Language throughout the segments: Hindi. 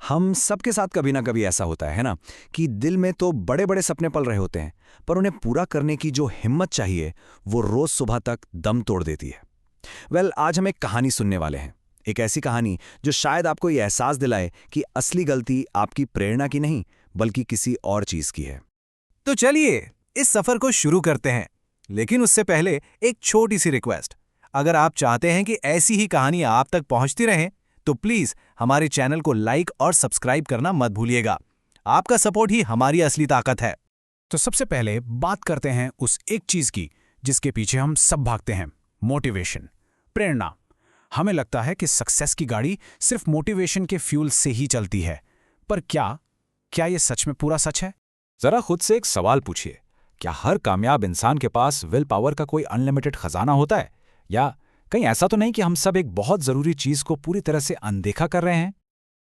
हम सबके साथ कभी ना कभी ऐसा होता है ना, कि दिल में तो बड़े बड़े सपने पल रहे होते हैं, पर उन्हें पूरा करने की जो हिम्मत चाहिए वो रोज सुबह तक दम तोड़ देती है। आज हम एक कहानी सुनने वाले हैं। एक ऐसी कहानी जो शायद आपको ये एहसास दिलाए कि असली गलती आपकी प्रेरणा की नहीं, बल्कि किसी और चीज की है। तो चलिए इस सफर को शुरू करते हैं। लेकिन उससे पहले एक छोटी सी रिक्वेस्ट। अगर आप चाहते हैं कि ऐसी ही कहानियां आप तक पहुंचती रहें, तो प्लीज हमारे चैनल को लाइक और सब्सक्राइब करना मत भूलिएगा। आपका सपोर्ट ही हमारी असली ताकत है। तो सबसे पहले बात करते हैं उस एक चीज की जिसके पीछे हम सब भागते हैं, मोटिवेशन, प्रेरणा। हमें लगता है कि सक्सेस की गाड़ी सिर्फ मोटिवेशन के फ्यूल से ही चलती है, पर क्या ये सच में पूरा सच है? जरा खुद से एक सवाल पूछिए, क्या हर कामयाब इंसान के पास विल पावर का कोई अनलिमिटेड खजाना होता है? या कहीं ऐसा तो नहीं कि हम सब एक बहुत जरूरी चीज को पूरी तरह से अनदेखा कर रहे हैं?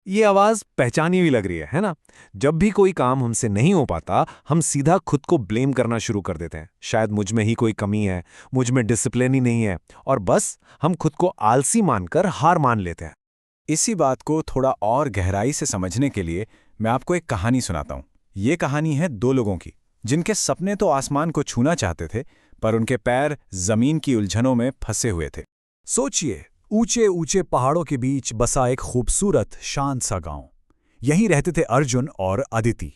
ये आवाज पहचानी हुई लग रही है ना? जब भी कोई काम हमसे नहीं हो पाता, हम सीधा खुद को ब्लेम करना शुरू कर देते हैं। शायद मुझ में ही कोई कमी है, मुझ में डिसिप्लिन ही नहीं है, और बस हम खुद को आलसी मानकर हार मान लेते हैं। इसी बात को थोड़ा और गहराई से समझने के लिए मैं आपको एक कहानी सुनाता हूं। ये कहानी है दो लोगों की, जिनके सपने तो आसमान को छूना चाहते थे, पर उनके पैर जमीन की उलझनों में फंसे हुए थे। सोचिए, ऊंचे ऊंचे पहाड़ों के बीच बसा एक खूबसूरत शांत सा गांव। यहीं रहते थे अर्जुन और अदिति।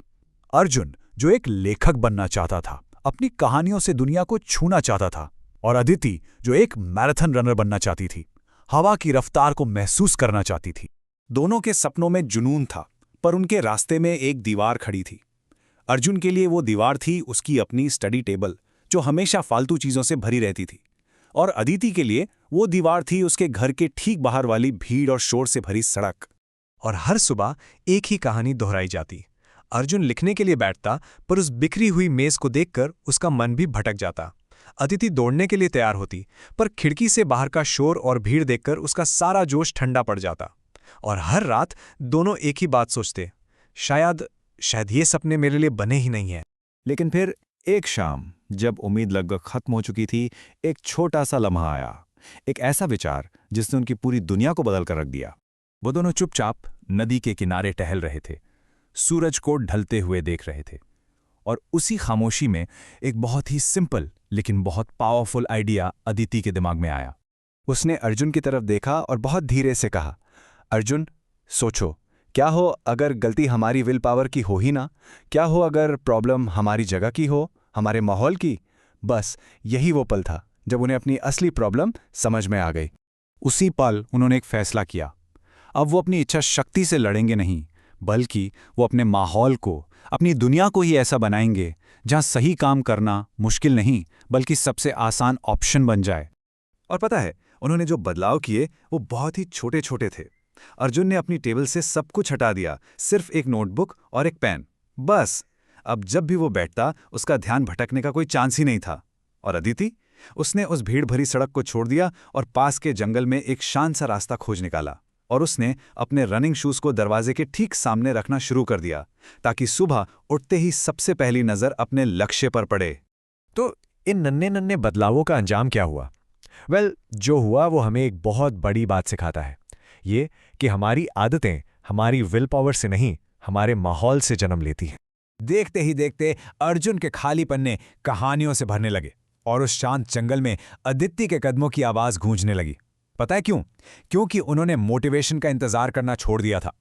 अर्जुन जो एक लेखक बनना चाहता था, अपनी कहानियों से दुनिया को छूना चाहता था, और अदिति जो एक मैराथन रनर बनना चाहती थी, हवा की रफ्तार को महसूस करना चाहती थी। दोनों के सपनों में जुनून था, पर उनके रास्ते में एक दीवार खड़ी थी। अर्जुन के लिए वो दीवार थी उसकी अपनी स्टडी टेबल, जो हमेशा फालतू चीजों से भरी रहती थी, और अदिति के लिए वो दीवार थी उसके घर के ठीक बाहर वाली भीड़ और शोर से भरी सड़क। और हर सुबह एक ही कहानी दोहराई जाती। अर्जुन लिखने के लिए बैठता, पर उस बिखरी हुई मेज को देखकर उसका मन भी भटक जाता। अदिति दौड़ने के लिए तैयार होती, पर खिड़की से बाहर का शोर और भीड़ देखकर उसका सारा जोश ठंडा पड़ जाता। और हर रात दोनों एक ही बात सोचते, शायद ये सपने मेरे लिए बने ही नहीं हैं। लेकिन फिर एक शाम, जब उम्मीद लगभग खत्म हो चुकी थी, एक छोटा सा लम्हा आया, एक ऐसा विचार जिसने उनकी पूरी दुनिया को बदल कर रख दिया। वो दोनों चुपचाप नदी के किनारे टहल रहे थे, सूरज को ढलते हुए देख रहे थे, और उसी खामोशी में एक बहुत ही सिंपल लेकिन बहुत पावरफुल आइडिया अदिति के दिमाग में आया। उसने अर्जुन की तरफ देखा और बहुत धीरे से कहा, अर्जुन, सोचो, क्या हो अगर गलती हमारी विल पावर की हो ही ना? क्या हो अगर प्रॉब्लम हमारी जगह की हो, हमारे माहौल की? बस यही वो पल था जब उन्हें अपनी असली प्रॉब्लम समझ में आ गई। उसी पल उन्होंने एक फैसला किया। अब वो अपनी इच्छा शक्ति से लड़ेंगे नहीं, बल्कि वो अपने माहौल को, अपनी दुनिया को ही ऐसा बनाएंगे जहां सही काम करना मुश्किल नहीं, बल्कि सबसे आसान ऑप्शन बन जाए। और पता है, उन्होंने जो बदलाव किए वो बहुत ही छोटे छोटे थे। अर्जुन ने अपनी टेबल से सब कुछ हटा दिया, सिर्फ एक नोटबुक और एक पेन, बस। अब जब भी वो बैठता, उसका ध्यान भटकने का कोई चांस ही नहीं था। और अदिति, उसने उस भीड़ भरी सड़क को छोड़ दिया और पास के जंगल में एक शांत सा रास्ता खोज निकाला, और उसने अपने रनिंग शूज को दरवाजे के ठीक सामने रखना शुरू कर दिया, ताकि सुबह उठते ही सबसे पहली नजर अपने लक्ष्य पर पड़े। तो इन नन्हे नन्हे बदलावों का अंजाम क्या हुआ? जो हुआ वो हमें एक बहुत बड़ी बात सिखाता है, ये कि हमारी आदतें हमारी विल पावर से नहीं, हमारे माहौल से जन्म लेती हैं। देखते ही देखते अर्जुन के खाली पन्ने कहानियों से भरने लगे, और उस शांत जंगल में अदिति के कदमों की आवाज गूंजने लगी। पता है क्यों? क्योंकि उन्होंने मोटिवेशन का इंतजार करना छोड़ दिया था।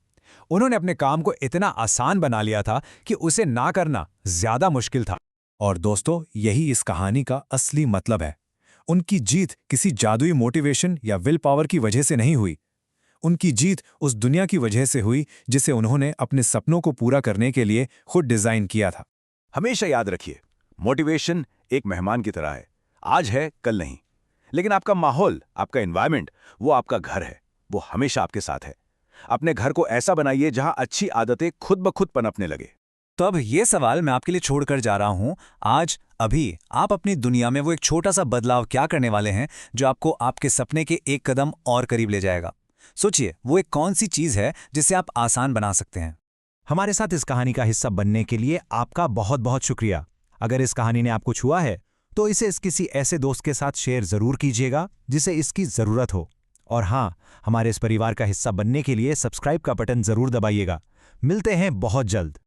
उन्होंने अपने काम को इतना आसान बना लिया था कि उसे ना करना ज्यादा मुश्किल था। और दोस्तों, यही इस कहानी का असली मतलब है। उनकी जीत किसी जादुई मोटिवेशन या विल पावर की वजह से नहीं हुई। उनकी जीत उस दुनिया की वजह से हुई जिसे उन्होंने अपने सपनों को पूरा करने के लिए खुद डिजाइन किया था। हमेशा याद रखिए, मोटिवेशन एक मेहमान की तरह है, आज है कल नहीं। लेकिन आपका माहौल, आपका एनवायरनमेंट, वो आपका घर है, वो हमेशा आपके साथ है। अपने घर को ऐसा बनाइए जहां अच्छी आदतें खुद ब खुद पनपने लगे। तो अब ये सवाल मैं आपके लिए छोड़कर जा रहा हूं, आज अभी आप अपनी दुनिया में वो एक छोटा सा बदलाव क्या करने वाले हैं जो आपको आपके सपने के एक कदम और करीब ले जाएगा? सोचिए, वो एक कौन सी चीज है जिसे आप आसान बना सकते हैं। हमारे साथ इस कहानी का हिस्सा बनने के लिए आपका बहुत बहुत शुक्रिया। अगर इस कहानी ने आपको छुआ है तो इसे किसी ऐसे दोस्त के साथ शेयर जरूर कीजिएगा जिसे इसकी जरूरत हो। और हाँ, हमारे इस परिवार का हिस्सा बनने के लिए सब्सक्राइब का बटन जरूर दबाइएगा। मिलते हैं बहुत जल्द।